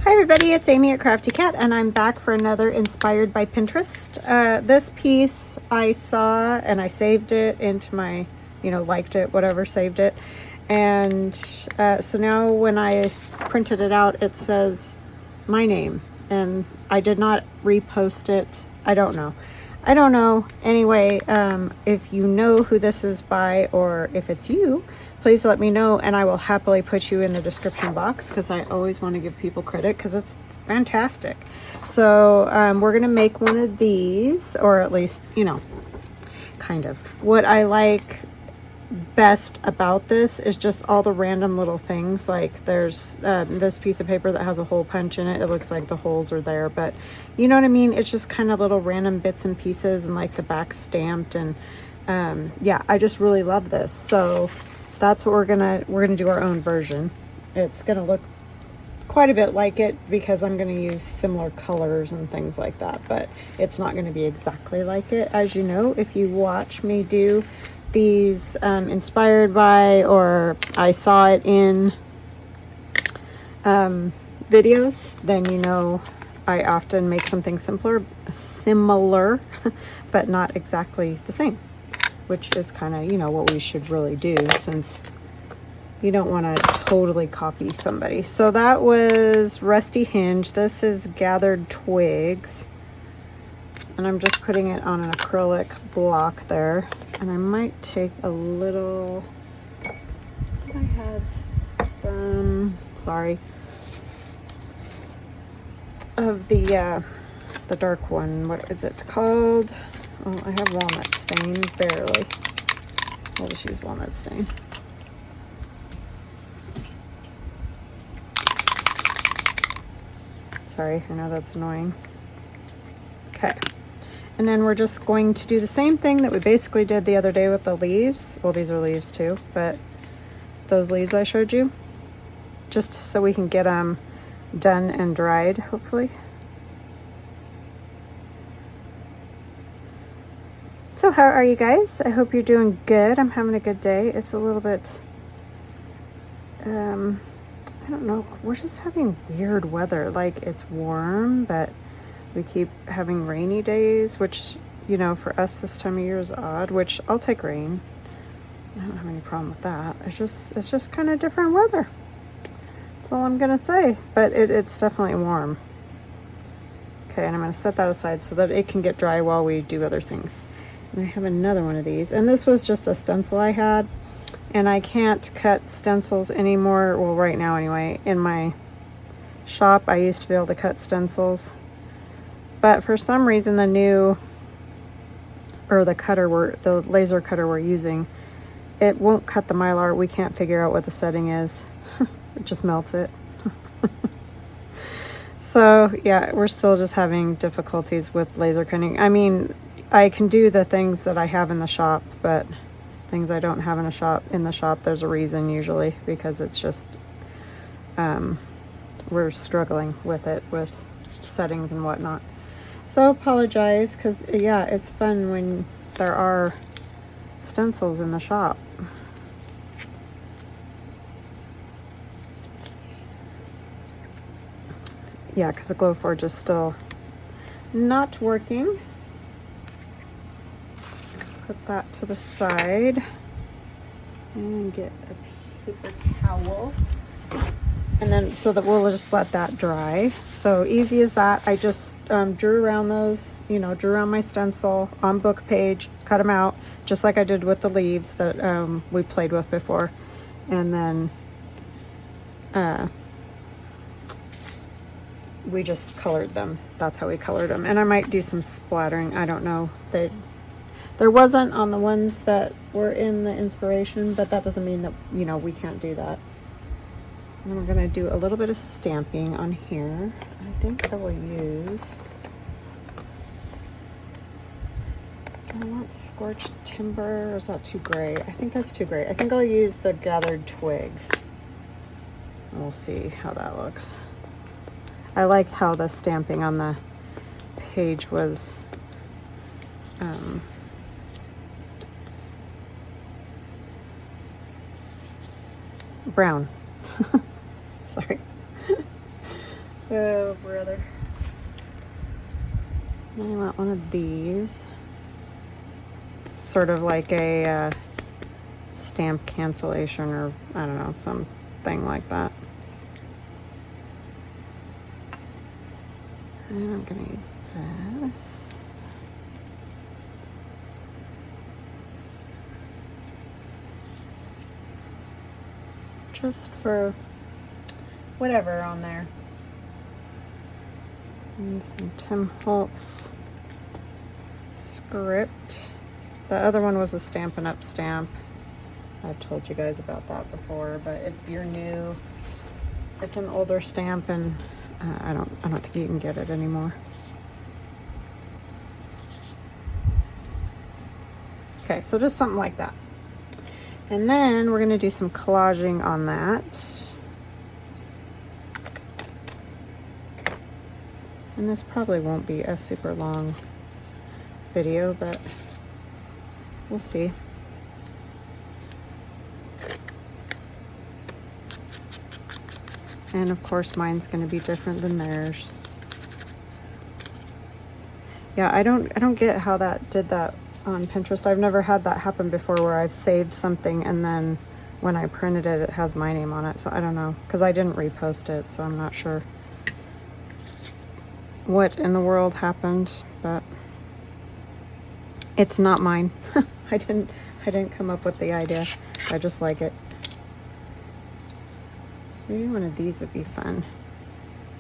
Hi everybody, it's Amy at Crafty Cat, and I'm back for another Inspired by Pinterest. This piece I saw and I saved it into my, liked it, whatever, saved it. And so now when I printed it out, it says my name, and I did not repost it. I don't know. Anyway, if you know who this is by, or if it's you, please let me know, and I will happily put you in the description box, because I always want to give people credit because it's fantastic. So we're going to make one of these, or at least, kind of. What I like best about this is just all the random little things. Like there's this piece of paper that has a hole punch in it. It looks like the holes are there, but you know what I mean? It's just kind of little random bits and pieces, and like the back stamped, and yeah, I just really love this. So that's what we're gonna do our own version. It's gonna look quite a bit like it because I'm gonna use similar colors and things like that, but it's not gonna be exactly like it. As you know, if you watch me do these inspired by, or I saw it in videos, then you know I often make something similar, but not exactly the same, which is kind of, what we should really do, since you don't want to totally copy somebody. So that was Rusty Hinge. This is Gathered Twigs, and I'm just putting it on an acrylic block there. And I might take a little, I had some, sorry, of the dark one. What is it called? Oh, I have walnut stain, barely. I'll just use walnut stain. Sorry, I know that's annoying. Okay. And then we're just going to do the same thing that we basically did the other day with the leaves. Well, these are leaves too, but those leaves I showed you, just so we can get them done and dried, hopefully. So how are you guys? I hope you're doing good. I'm having a good day. It's a little bit, I don't know, we're just having weird weather. Like, it's warm, but we keep having rainy days, which, for us this time of year is odd, which I'll take rain. I don't have any problem with that. It's just kind of different weather. That's all I'm going to say, but it's definitely warm. Okay, and I'm going to set that aside so that it can get dry while we do other things. And I have another one of these, and this was just a stencil I had, and I can't cut stencils anymore. Well, right now anyway. In my shop, I used to be able to cut stencils, but for some reason the laser cutter we're using, it won't cut the Mylar. We can't figure out what the setting is. It just melts it. So yeah, we're still just having difficulties with laser cutting. I mean, I can do the things that I have in the shop, but things I don't have in the shop, there's a reason usually, because it's just we're struggling with it, with settings and whatnot. So apologize, because yeah, it's fun when there are stencils in the shop. Yeah, because the Glowforge is still not working. Put that to the side and get a paper towel. And then, so that we'll just let that dry. So easy as that. I just drew around those, drew around my stencil on book page, cut them out, just like I did with the leaves that we played with before. And then we just colored them. That's how we colored them. And I might do some splattering. I don't know. There wasn't on the ones that were in the inspiration, but that doesn't mean that, we can't do that. And we're going to do a little bit of stamping on here. I think I will use, do I want Scorched Timber, or is that too gray? I think that's too gray. I think I'll use the Gathered Twigs. We'll see how that looks. I like how the stamping on the page was brown. Sorry. Oh, brother. Then I want one of these. Sort of like a stamp cancellation, or I don't know, something like that. And I'm gonna use this. Just for whatever on there. And some Tim Holtz script. The other one was a Stampin' Up! Stamp. I've told you guys about that before, but if you're new, it's an older stamp, and I don't think you can get it anymore. Okay, so just something like that. And then we're gonna do some collaging on that. And this probably won't be a super long video, but we'll see. And of course mine's going to be different than theirs. Yeah, I don't get how that did that on Pinterest. I've never had that happen before, where I've saved something and then when I printed it, it has my name on it. So I don't know, because I didn't repost it, so I'm not sure what in the world happened, but it's not mine. I didn't come up with the idea. I just like it. Maybe one of these would be fun,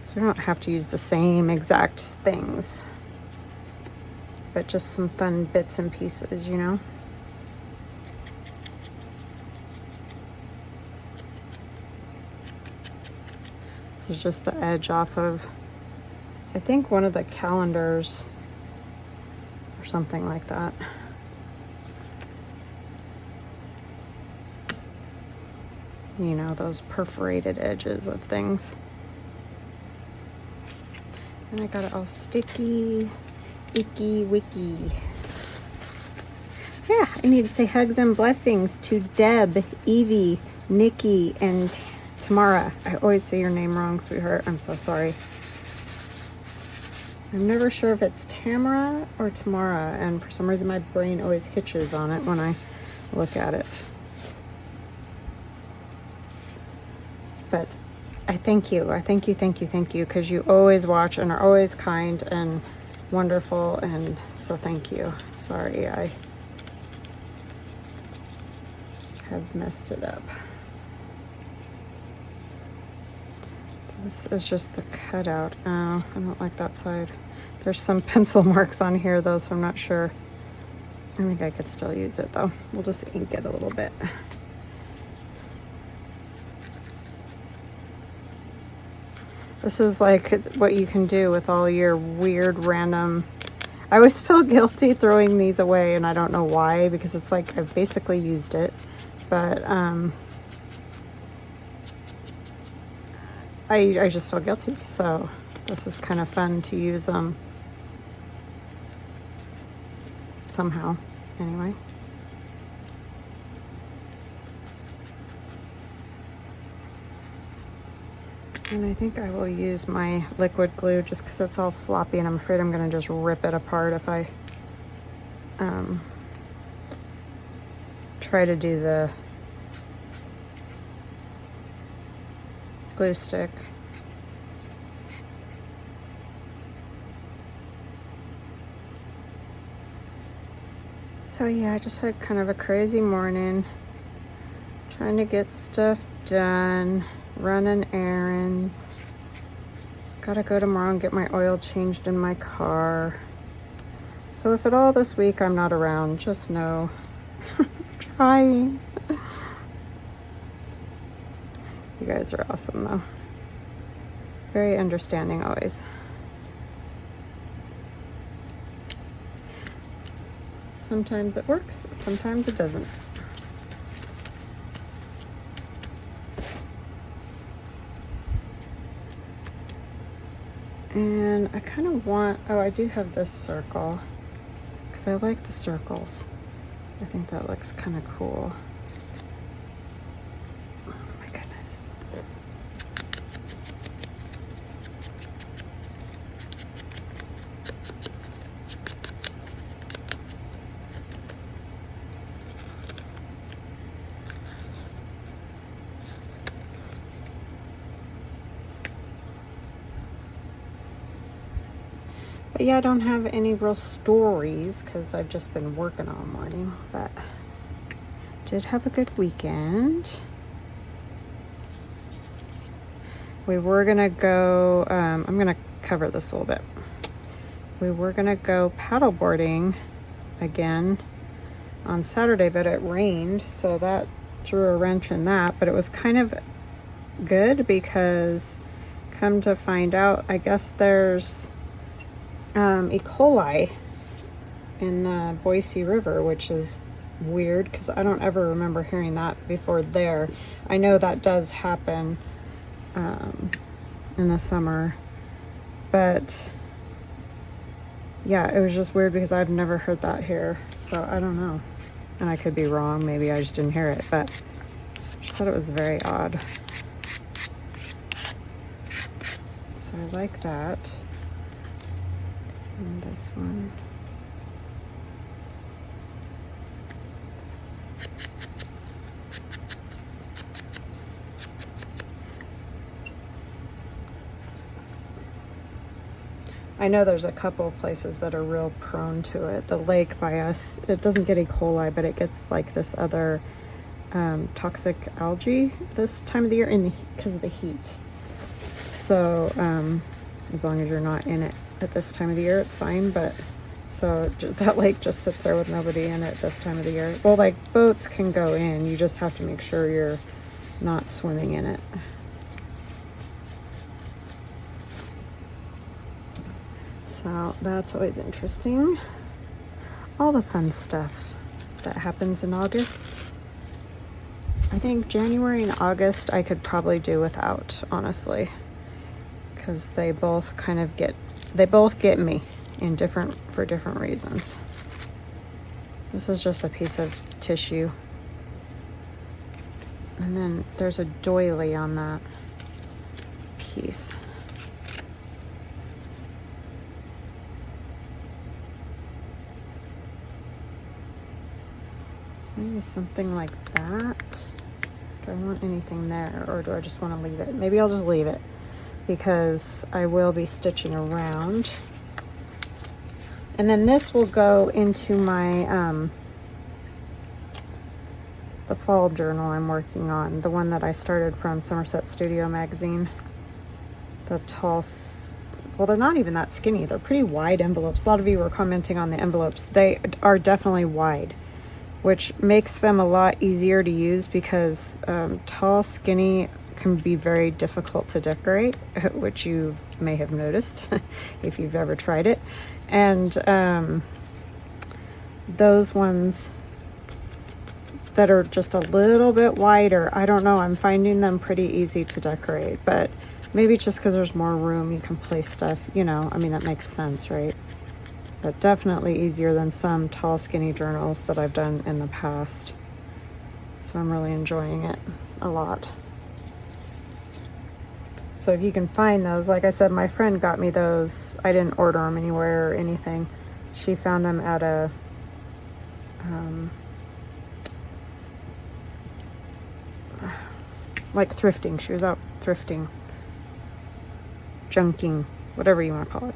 so we don't have to use the same exact things, but just some fun bits and pieces, you know? This is just the edge off of, I think, one of the calendars or something like that. You know, those perforated edges of things. And I got it all sticky, icky, wicky. Yeah, I need to say hugs and blessings to Deb, Evie, Nikki, and Tamara. I always say your name wrong, sweetheart. I'm so sorry. I'm never sure if it's Tamara or Tamara, and for some reason my brain always hitches on it when I look at it. But I thank you. I thank you, because you always watch and are always kind and wonderful, and so thank you. Sorry, I have messed it up. This is just the cutout. Oh, I don't like that side. There's some pencil marks on here though, so I'm not sure. I think I could still use it though. We'll just ink it a little bit. This is like what you can do with all your weird random... I always feel guilty throwing these away, and I don't know why, because it's like I've basically used it. But I just feel guilty. So this is kind of fun to use somehow. Anyway. And I think I will use my liquid glue just because it's all floppy, and I'm afraid I'm going to just rip it apart if I try to do the glue stick. So yeah, I just had kind of a crazy morning trying to get stuff done. Running errands. Gotta go tomorrow and get my oil changed in my car. So if at all this week I'm not around, just know I'm trying. You guys are awesome though. Very understanding always. Sometimes it works, sometimes it doesn't. And I kind of want, oh, I do have this circle because I like the circles. I think that looks kind of cool. Oh my goodness. yeah, I don't have any real stories because I've just been working all morning, but did have a good weekend. We were gonna go, I'm gonna cover this a little bit. We were gonna go paddleboarding again on Saturday, but it rained, so that threw a wrench in that. But it was kind of good because, come to find out, I guess there's E. coli in the Boise River, which is weird because I don't ever remember hearing that before there. I know that does happen in the summer, but yeah, it was just weird because I've never heard that here, so I don't know. And I could be wrong, maybe I just didn't hear it, but I just thought it was very odd. So I like that. And this one. I know there's a couple of places that are real prone to it. The lake by us, it doesn't get E. coli, but it gets like this other toxic algae this time of the year because of the heat. So as long as you're not in it at this time of the year, it's fine. But so that lake just sits there with nobody in it this time of the year. Well, like boats can go in. You just have to make sure you're not swimming in it. So that's always interesting. All the fun stuff that happens in August. I think January and August I could probably do without, honestly, because they both get me in for different reasons. This is just a piece of tissue. And then there's a doily on that piece. Maybe something like that. Do I want anything there, or do I just want to leave it? Maybe I'll just leave it because I will be stitching around. And then this will go into my the fall journal I'm working on, the one that I started from Somerset Studio magazine. The tall, well, they're not even that skinny. They're pretty wide envelopes. A lot of you were commenting on the envelopes. They are definitely wide, which makes them a lot easier to use because tall, skinny can be very difficult to decorate, which you may have noticed if you've ever tried it. And those ones that are just a little bit wider, I don't know, I'm finding them pretty easy to decorate, but maybe just because there's more room, you can place stuff, you know, I mean, that makes sense, right? But definitely easier than some tall, skinny journals that I've done in the past. So I'm really enjoying it a lot. So if you can find those, like I said, my friend got me those. I didn't order them anywhere or anything. She found them at a like thrifting. She was out thrifting, junking, whatever you want to call it.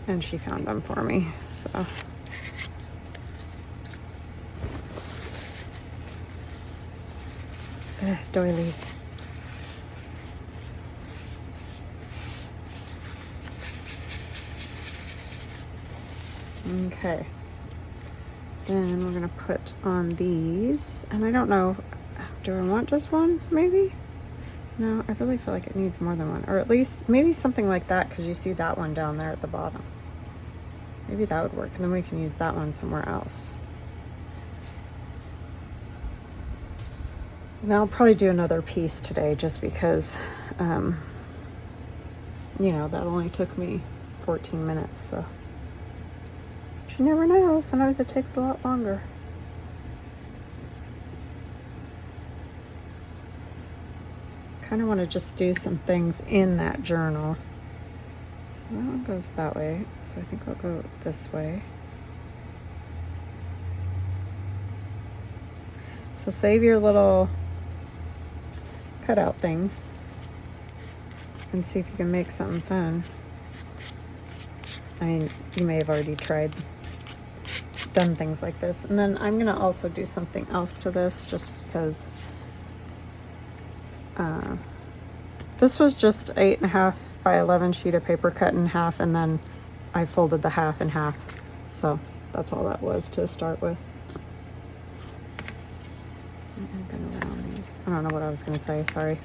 And she found them for me, so. Doilies. Okay. Then we're gonna put on these, and I don't know, do I want just one, maybe? No, I really feel like it needs more than one, or at least maybe something like that, because you see that one down there at the bottom. Maybe that would work, and then we can use that one somewhere else. And I'll probably do another piece today just because, you know, that only took me 14 minutes, so. But you never know, sometimes it takes a lot longer. Kind of want to just do some things in that journal. So that one goes that way, so I think I'll go this way. So save your little, cut out things and see if you can make something fun. I mean, you may have already done things like this. And then I'm gonna also do something else to this, just because this was just 8.5 by 11 sheet of paper cut in half, and then I folded the half in half. So that's all that was to start with. I'm gonna round these. I don't know what I was gonna say, sorry.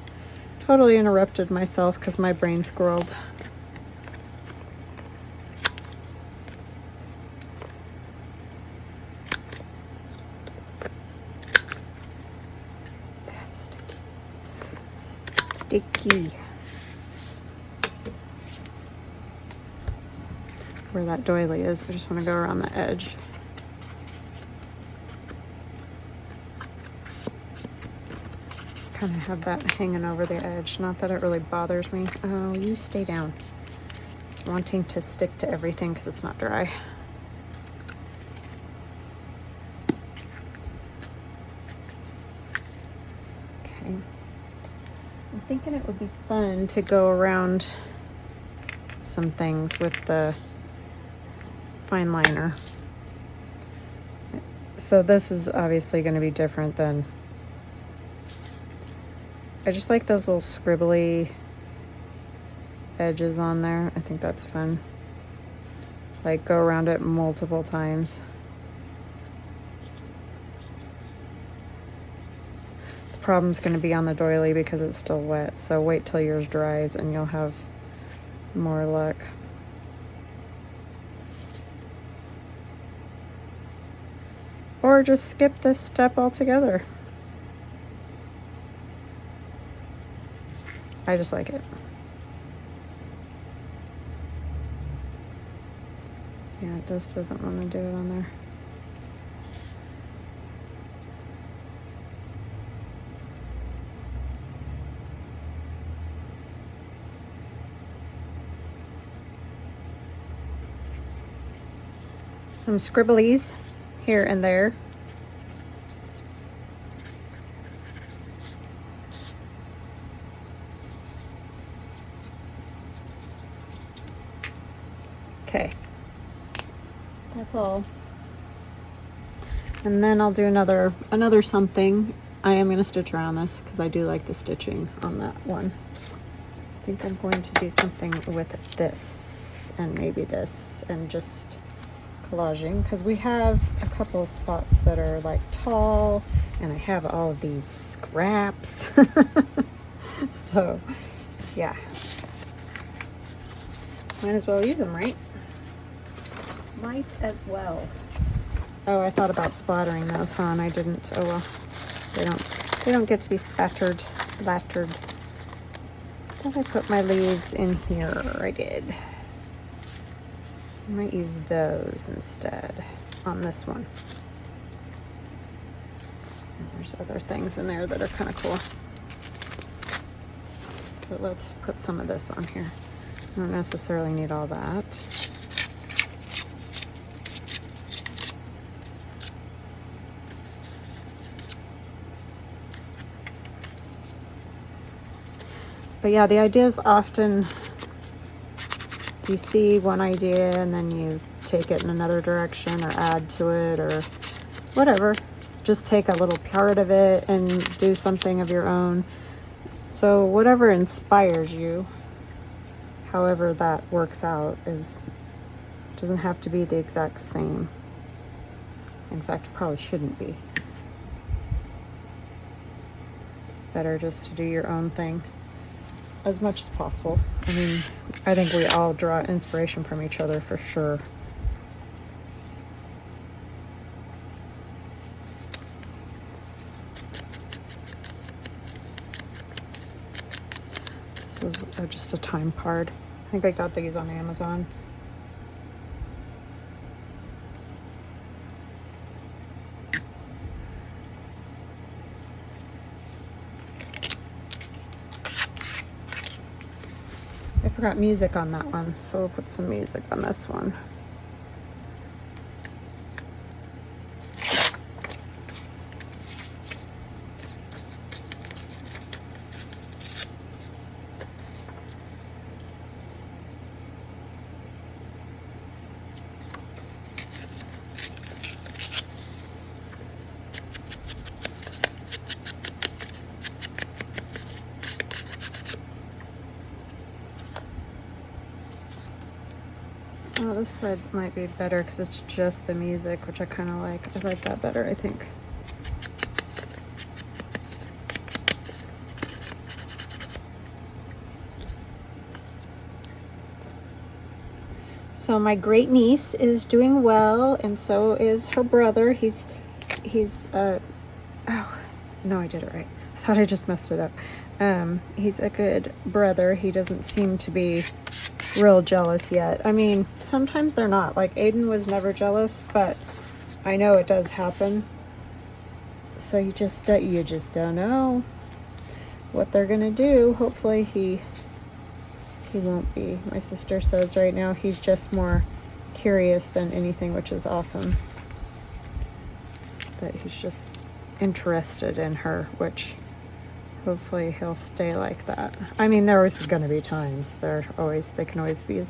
Totally interrupted myself because my brain squirreled. Sticky. Where that doily is, I just want to go around the edge. Kind of have that hanging over the edge. Not that it really bothers me. Oh, you stay down. It's wanting to stick to everything because it's not dry. Okay. I'm thinking it would be fun to go around some things with the fine liner. So this is obviously going to be different than, I just like those little scribbly edges on there. I think that's fun. Like, go around it multiple times. The problem's going to be on the doily because it's still wet, so wait till yours dries and you'll have more luck. Or just skip this step altogether. I just like it. Yeah, it just doesn't want to do it on there. Some scribblies here and there. Okay, that's all. And then I'll do another something. I am going to stitch around this because I do like the stitching on that one. I think I'm going to do something with this and maybe this and just collaging, because we have a couple of spots that are like tall and I have all of these scraps. So yeah, might as well use them, right? Might as well. Oh, I thought about splattering those, huh? And I didn't. Oh well. They don't get to be splattered. Thought I put my leaves in here. I did. I might use those instead on this one. And there's other things in there that are kind of cool. But let's put some of this on here. I don't necessarily need all that. But yeah, the idea is often you see one idea and then you take it in another direction or add to it or whatever. Just take a little part of it and do something of your own. So whatever inspires you, however that works out, doesn't have to be the exact same. In fact, it probably shouldn't be. It's better just to do your own thing as much as possible. I mean, I think we all draw inspiration from each other for sure. This is just a time card. I think I got these on Amazon. I forgot music on that one, so we'll put some music on this one. this side might be better because it's just the music, which I kind of like. I like that better, I think. So my great niece is doing well, and so is her brother. He's oh no, I did it right. I thought I just messed it up. He's a good brother. He doesn't seem to be real jealous yet. I mean, sometimes they're not. Like Aiden was never jealous, but I know it does happen. So you just don't know what they're gonna do. Hopefully he won't be. My sister says right now he's just more curious than anything, which is awesome. That he's just interested in her, which hopefully he'll stay like that. I mean, there always going to be times. They can always be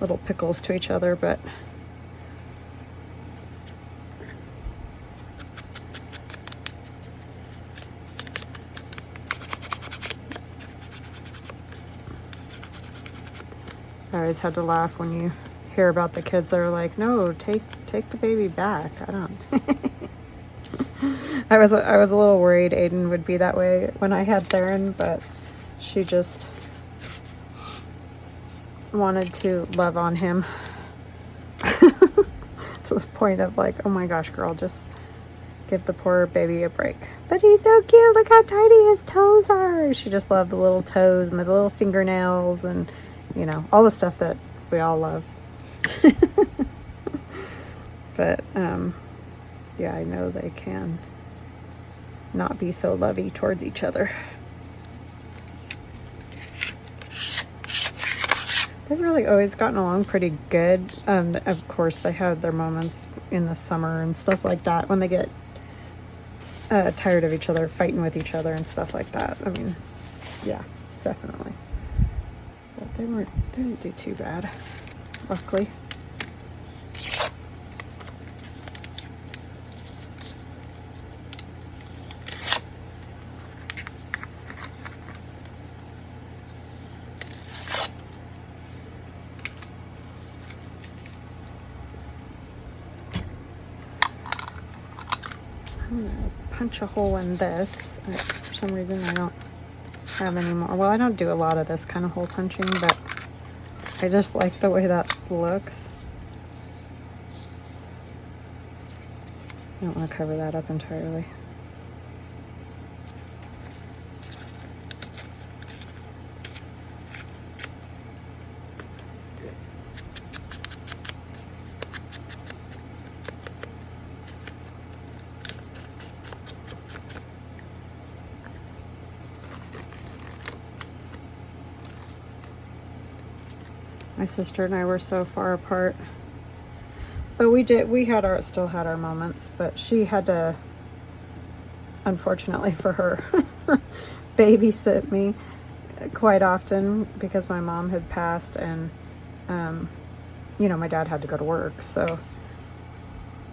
little pickles to each other, but I always had to laugh when you hear about the kids that are like, no, take the baby back. I don't. I was a little worried Aiden would be that way when I had Theron, but she just wanted to love on him to the point of like, oh my gosh, girl, just give the poor baby a break. But he's so cute. Look how tiny his toes are. She just loved the little toes and the little fingernails and, you know, all the stuff that we all love. But, yeah, I know they can not be so lovey towards each other. They've really always gotten along pretty good. Of course, they have their moments in the summer and stuff like that when they get tired of each other, fighting with each other and stuff like that. I mean, yeah, definitely. But they didn't do too bad, luckily. I'm gonna punch a hole in this. For some reason I don't have any more. Well, I don't do a lot of this kind of hole punching, but I just like the way that looks. I don't want to cover that up entirely. My sister and I were so far apart, but we still had our moments, but she had to, unfortunately for her, babysit me quite often because my mom had passed and, you know, my dad had to go to work. So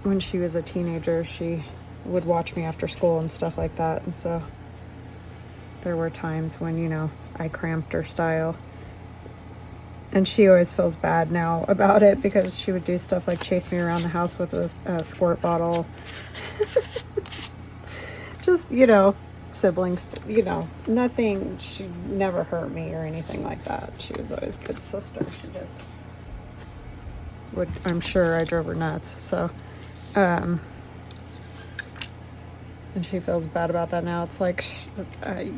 when she was a teenager, she would watch me after school and stuff like that. And so there were times when, you know, I cramped her style. And she always feels bad now about it because she would do stuff like chase me around the house with a squirt bottle. Just, you know, siblings, you know, nothing. She never hurt me or anything like that. She was always a good sister. She just would, I'm sure I drove her nuts. So, and she feels bad about that now. It's like,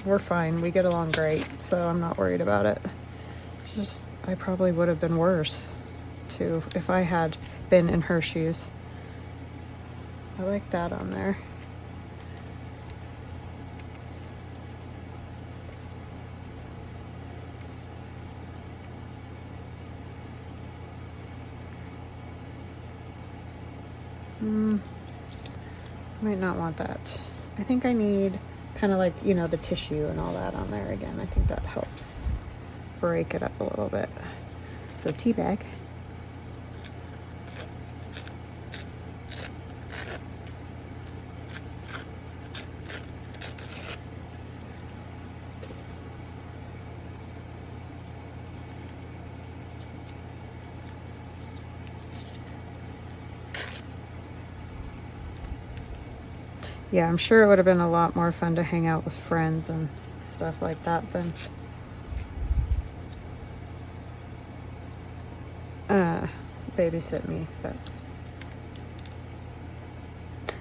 we're fine. We get along great. So I'm not worried about it. Just, I probably would have been worse, too, if I had been in her shoes. I like that on there. Might not want that. I think I need kind of like, you know, the tissue and all that on there again. I think that helps break it up a little bit. So tea bag. Yeah, I'm sure it would have been a lot more fun to hang out with friends and stuff like that than babysit me. But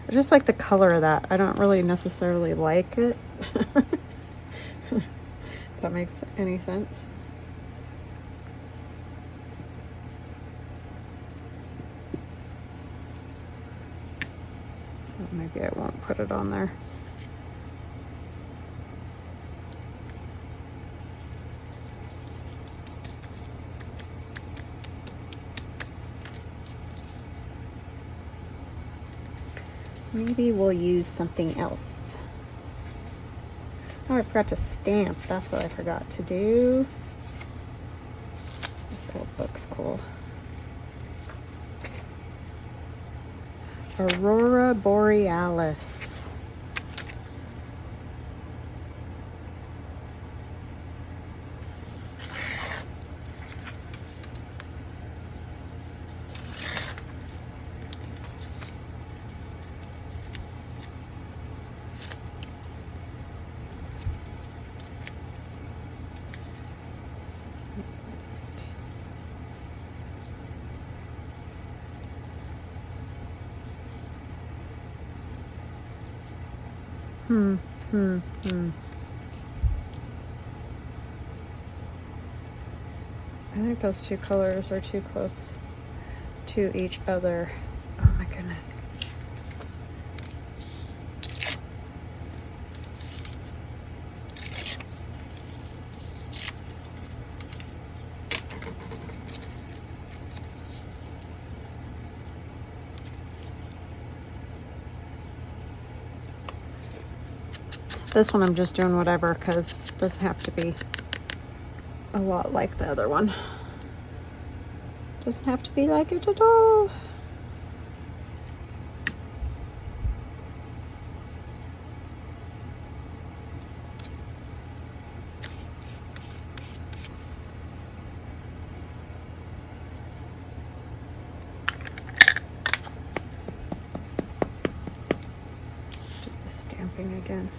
I just like the color of that. I don't really necessarily like it. If that makes any sense. So maybe I won't put it on there. Maybe we'll use something else. Oh, I forgot to stamp. That's what I forgot to do. This little book's cool. Aurora Borealis. I think those two colors are too close to each other. Oh my goodness. This one I'm just doing whatever because it doesn't have to be a lot like the other one. Doesn't have to be like it at all. Do the stamping again.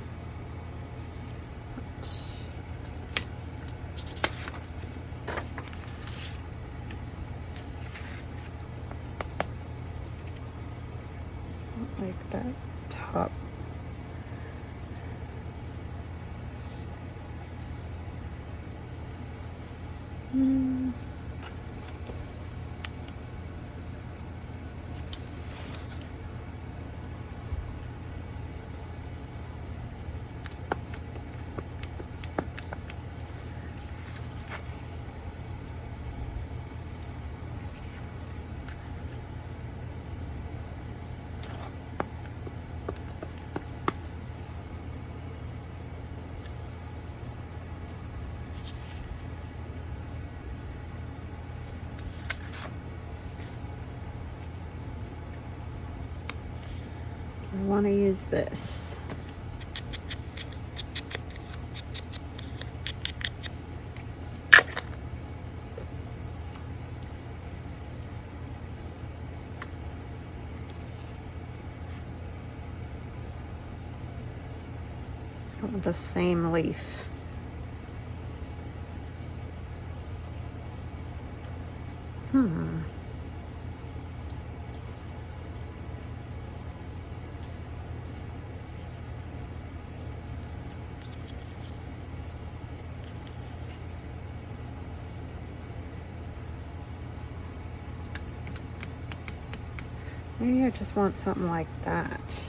Like that top. I want to use this. I want the same leaf. Maybe I just want something like that.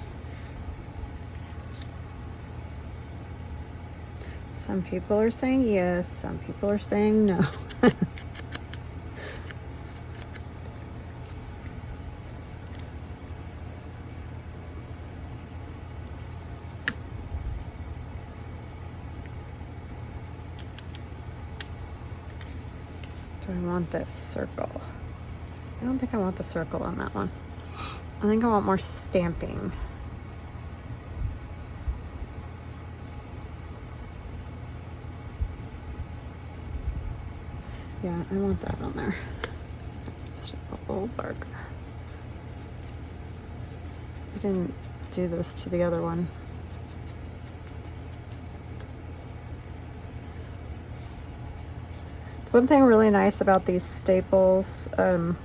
Some people are saying yes, some people are saying no. Do I want this circle? I don't think I want the circle on that one. I think I want more stamping. Yeah, I want that on there. Just a little darker. I didn't do this to the other one. One thing really nice about these Staples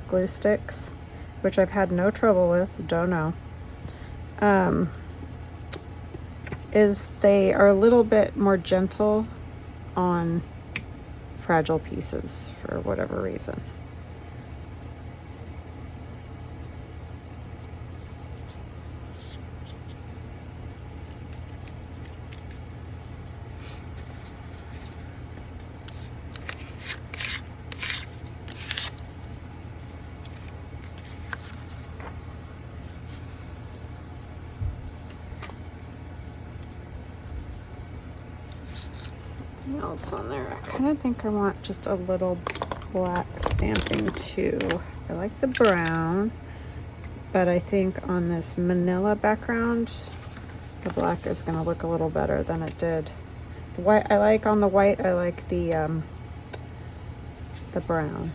glue sticks, which I've had no trouble with, don't know, is they are a little bit more gentle on fragile pieces for whatever reason. Else on there. I kind of think I want just a little black stamping too. I like the brown, but I think on this manila background, the black is going to look a little better than it did. The white I like on the white. I like the brown.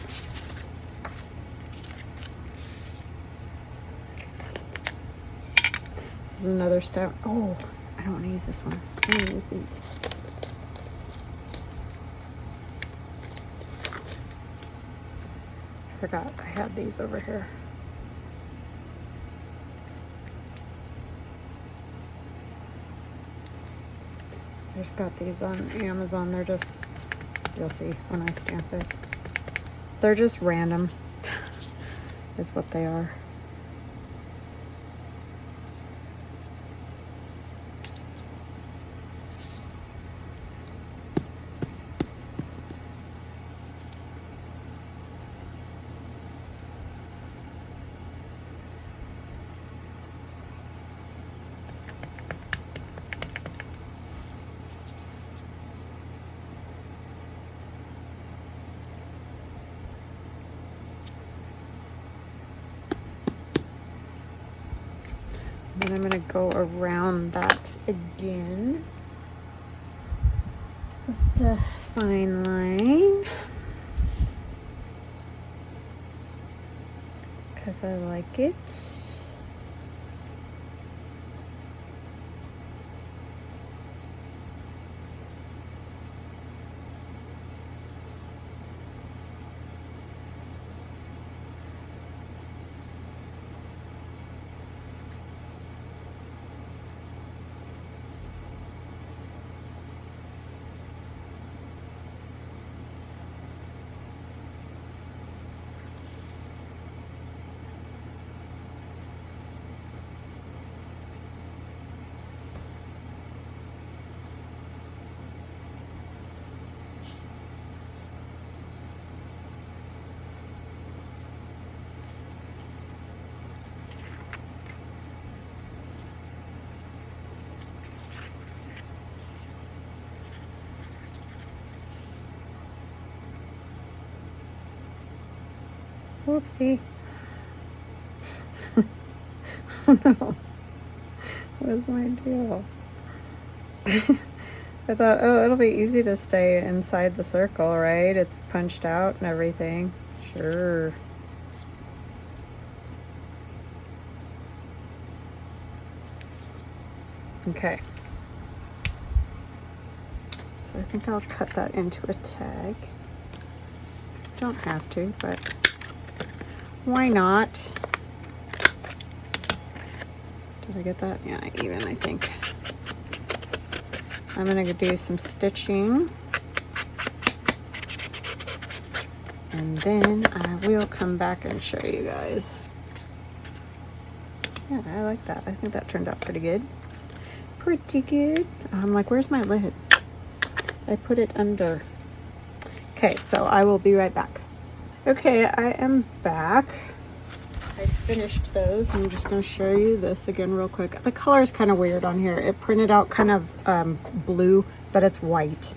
This is another stamp. Oh, I don't want to use this one. I'm going to use these. Forgot I had these over here. I just got these on Amazon. They're just, you'll see when I stamp it. They're just random, is what they are. And I'm going to go around that again with the fine line because I like it. Whoopsie. Oh no. What is my deal? I thought, oh, it'll be easy to stay inside the circle, right? It's punched out and everything. Sure. Okay. So I think I'll cut that into a tag. Don't have to, but why not? Did I get that? Yeah, even, I think. I'm going to do some stitching. And then I will come back and show you guys. Yeah, I like that. I think that turned out pretty good. Pretty good. I'm like, where's my lid? I put it under. Okay, so I will be right back. Okay, I am back. I finished those. I'm just going to show you this again real quick. The color is kind of weird on here. It printed out kind of blue, but it's white.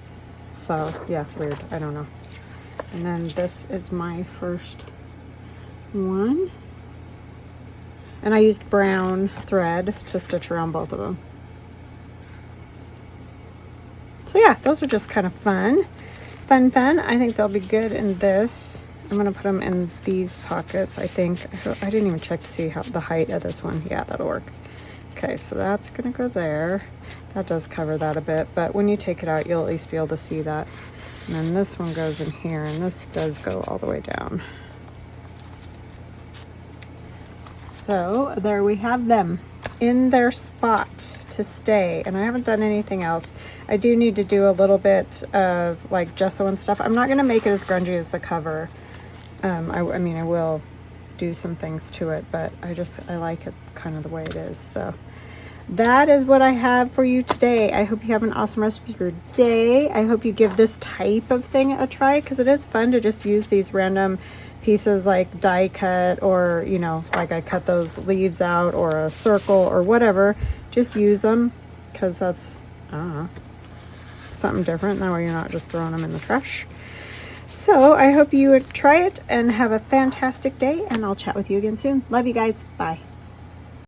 So, yeah, weird. I don't know. And then this is my first one. And I used brown thread to stitch around both of them. So, yeah, those are just kind of fun. Fun. I think they'll be good in this. I'm going to put them in these pockets, I think. I didn't even check to see how the height of this one. Yeah, that'll work. Okay, so that's gonna go there. That does cover that a bit, but when you take it out, you'll at least be able to see that. And then this one goes in here, and this does go all the way down. So there we have them in their spot to stay, and I haven't done anything else. I do need to do a little bit of like gesso and stuff. I'm not gonna make it as grungy as the cover. I mean, I will do some things to it, but I like it kind of the way it is. So that is what I have for you today. I hope you have an awesome rest of your day. I hope you give this type of thing a try, because it is fun to just use these random pieces like die cut, or you know, like I cut those leaves out, or a circle or whatever. Just use them, because that's, I don't know, something different. That way you're not just throwing them in the trash. So I hope you try it and have a fantastic day, and I'll chat with you again soon. Love you guys. Bye.